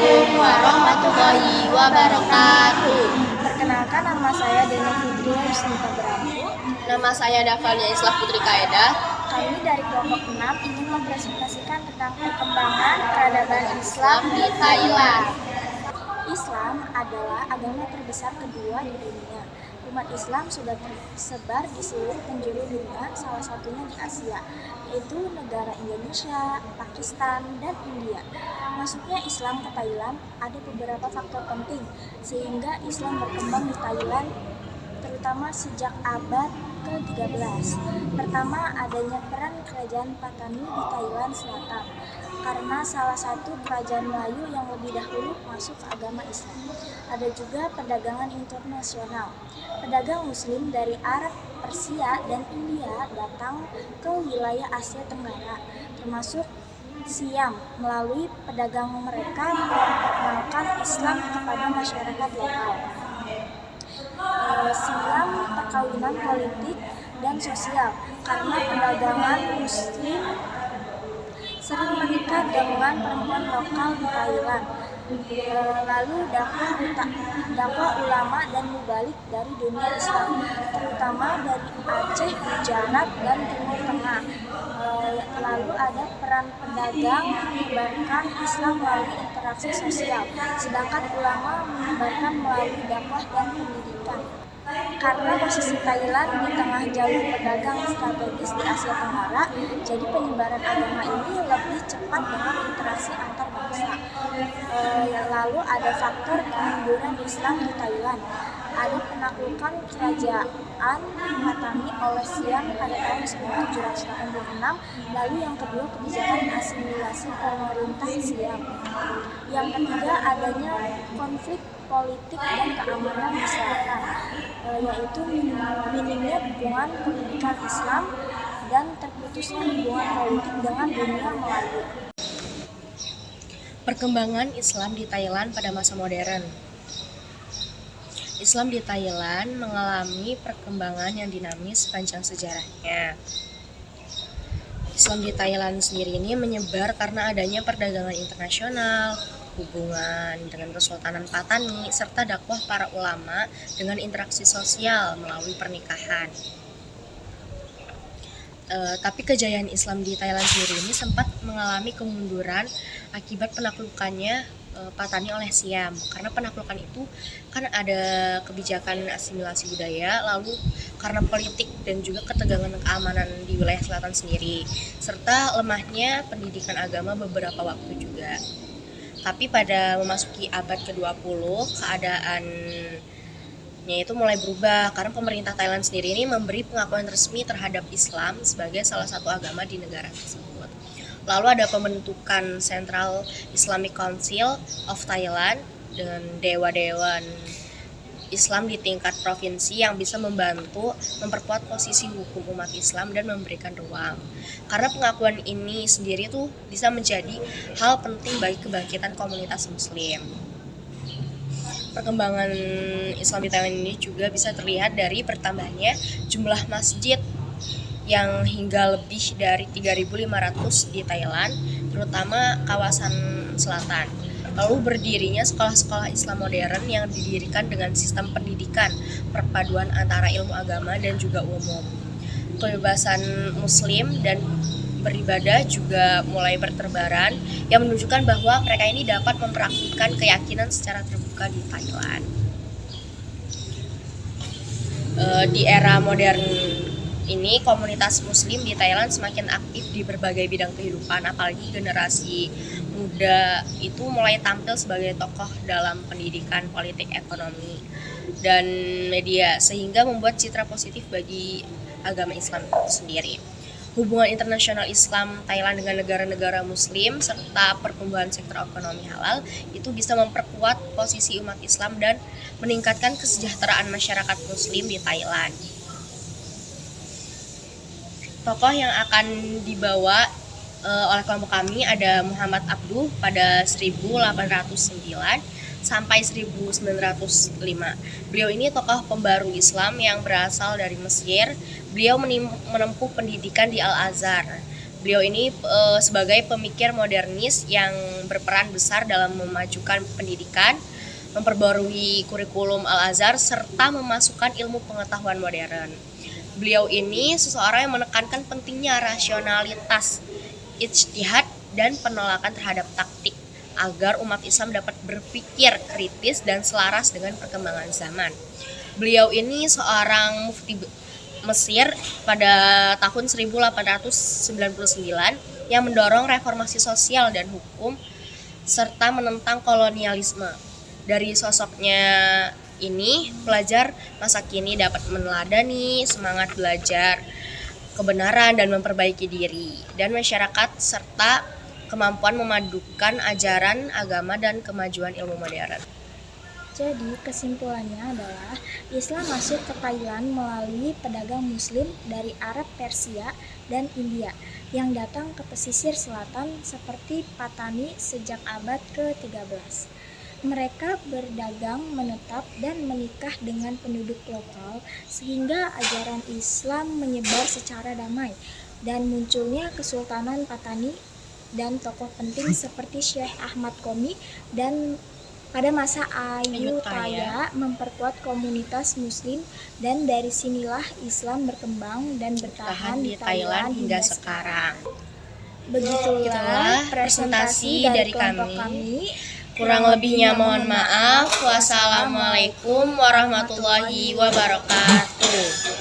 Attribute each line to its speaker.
Speaker 1: Assalamualaikum warahmatullahi wabarakatuh.
Speaker 2: Perkenalkan, nama saya Deni Fitri Yusnita Beramu.
Speaker 1: Nama saya Davalia Islah Putri Kaedah.
Speaker 2: Kami dari kelompok 6 ingin mempresentasikan tentang perkembangan peradaban Islam di Thailand. Islam adalah agama terbesar kedua di dunia. Umat Islam sudah tersebar di seluruh penjuru dunia, salah satunya di Asia, yaitu negara Indonesia, Pakistan, dan India. Masuknya Islam ke Thailand ada beberapa faktor penting sehingga Islam berkembang di Thailand, terutama sejak abad ke-13. Pertama, adanya peran kerajaan Patani di Thailand Selatan, karena salah satu kerajaan Melayu yang lebih dahulu masuk ke agama Islam. Ada juga perdagangan internasional. Pedagang Muslim dari Arab, Persia, dan India datang ke wilayah Asia Tenggara, termasuk Siam. Melalui pedagang mereka memperkenalkan Islam kepada masyarakat lokal. Siam, perkawinan politik dan sosial, karena perdagangan Muslim sering menikah dengan perempuan lokal di Thailand. Lalu dakwah ulama dan mubalik dari dunia Islam, terutama dari Aceh, Gujarat, dan Timur Tengah. Lalu ada peran pedagang menyebarkan Islam melalui interaksi sosial, sedangkan ulama menyebarkan melalui dakwah dan pendidikan. Karena posisi Thailand di tengah jalur pedagang strategis di Asia Tenggara, jadi penyebaran agama ini lebih cepat dengan interaksi antar bangsa. Lalu ada faktor kemunduran Islam di Thailand. Ada penaklukan kerajaan Patani oleh Siam pada tahun 1786, lalu yang kedua kebijakan asimilasi pemerintah Siam. Yang ketiga adanya konflik politik dan keamanan di selatan, yaitu minimnya dukungan pendidikan Islam dan terputusnya hubungan politik dengan dunia Melayu.
Speaker 1: Perkembangan Islam di Thailand pada masa modern. Islam di Thailand mengalami perkembangan yang dinamis sepanjang sejarahnya. Islam di Thailand sendiri ini menyebar karena adanya perdagangan internasional, hubungan dengan Kesultanan Patani, serta dakwah para ulama dengan interaksi sosial melalui pernikahan. Tapi kejayaan Islam di Thailand sendiri ini sempat mengalami kemunduran akibat penaklukannya Patani oleh Siam. Karena penaklukan itu kan ada kebijakan asimilasi budaya, lalu karena politik dan juga ketegangan keamanan di wilayah selatan sendiri, serta lemahnya pendidikan agama beberapa waktu juga. Tapi pada memasuki abad ke-20, keadaannya itu mulai berubah karena pemerintah Thailand sendiri ini memberi pengakuan resmi terhadap Islam sebagai salah satu agama di negara tersebut. Lalu ada pembentukan Central Islamic Council of Thailand dengan dewan Islam di tingkat provinsi yang bisa membantu memperkuat posisi hukum umat Islam dan memberikan ruang. Karena pengakuan ini sendiri tuh bisa menjadi hal penting bagi kebangkitan komunitas Muslim. Perkembangan Islam di Thailand ini juga bisa terlihat dari bertambahnya jumlah masjid yang hingga lebih dari 3.500 di Thailand, terutama kawasan selatan. Lalu berdirinya sekolah-sekolah Islam modern yang didirikan dengan sistem pendidikan perpaduan antara ilmu agama dan juga umum. Kebebasan Muslim dan beribadah juga mulai berterbaran yang menunjukkan bahwa mereka ini dapat mempraktikkan keyakinan secara terbuka di Thailand. Di era modern ini komunitas Muslim di Thailand semakin aktif di berbagai bidang kehidupan, apalagi generasi muda itu mulai tampil sebagai tokoh dalam pendidikan, politik, ekonomi, dan media, sehingga membuat citra positif bagi agama Islam itu sendiri. Hubungan internasional Islam Thailand dengan negara-negara Muslim serta pertumbuhan sektor ekonomi halal itu bisa memperkuat posisi umat Islam dan meningkatkan kesejahteraan masyarakat Muslim di Thailand. Tokoh yang akan dibawa oleh kelompok kami ada Muhammad Abduh pada 1809 sampai 1905. Beliau ini tokoh pembaru Islam yang berasal dari Mesir. Beliau menempuh pendidikan di Al-Azhar. Beliau ini sebagai pemikir modernis yang berperan besar dalam memajukan pendidikan, memperbarui kurikulum Al-Azhar, serta memasukkan ilmu pengetahuan modern. Beliau ini seseorang yang menekankan pentingnya rasionalitas, ijtihad, dan penolakan terhadap taktik agar umat Islam dapat berpikir kritis dan selaras dengan perkembangan zaman. Beliau ini seorang mufti Mesir pada tahun 1899 yang mendorong reformasi sosial dan hukum serta menentang kolonialisme. Dari sosoknya ini, pelajar masa kini dapat meneladani semangat belajar kebenaran dan memperbaiki diri dan masyarakat serta kemampuan memadukan ajaran agama dan kemajuan ilmu modern.
Speaker 2: Jadi kesimpulannya adalah Islam masuk ke Thailand melalui pedagang muslim dari Arab, Persia, dan India yang datang ke pesisir selatan seperti Patani sejak abad ke-13. Mereka berdagang, menetap, dan menikah dengan penduduk lokal sehingga ajaran Islam menyebar secara damai dan munculnya Kesultanan Patani dan tokoh penting seperti Syekh Ahmad Qomi dan pada masa Ayutthaya memperkuat komunitas muslim dan dari sinilah Islam berkembang dan bertahan di Thailand hingga sekarang. Begitulah presentasi dari kelompok kami.
Speaker 1: Kurang lebihnya mohon maaf. Wassalamualaikum warahmatullahi wabarakatuh.